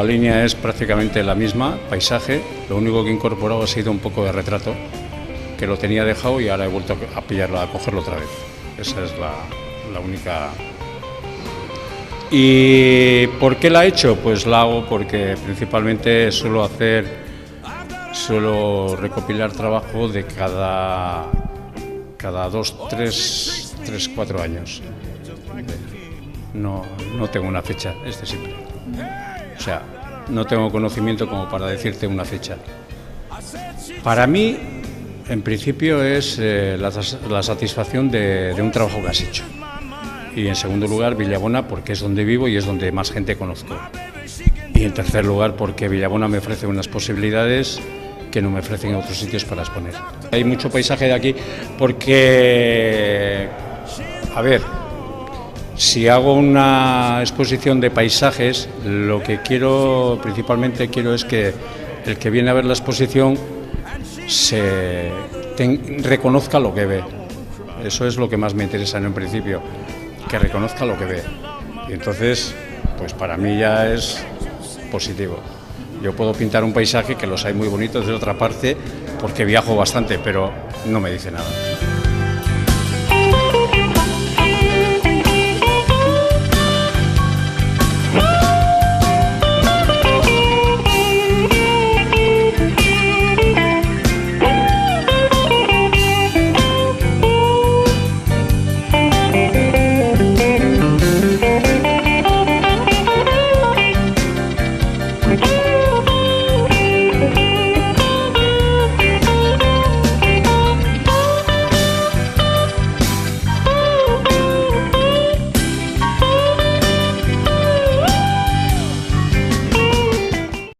la línea es prácticamente la misma, paisaje, lo único que he incorporado ha sido un poco de retrato, que lo tenía dejado y ahora he vuelto a pillarlo, a cogerlo otra vez. Esa es la única. ¿Y por qué la he hecho? Pues la hago porque principalmente suelo recopilar trabajo de cada 2, 3, 4 años. No tengo una fecha, es de siempre. O sea, no tengo conocimiento como para decirte una fecha. Para mí, en principio, es la satisfacción de un trabajo que has hecho. Y en segundo lugar, Villabona, porque es donde vivo y es donde más gente conozco. Y en tercer lugar, porque Villabona me ofrece unas posibilidades que no me ofrecen en otros sitios para exponer. Hay mucho paisaje de aquí porque, a ver, si hago una exposición de paisajes, lo que principalmente quiero es que el que viene a ver la exposición reconozca lo que ve. Eso es lo que más me interesa en un principio, que reconozca lo que ve. Y entonces, pues para mí ya es positivo. Yo puedo pintar un paisaje, que los hay muy bonitos de otra parte, porque viajo bastante, pero no me dice nada.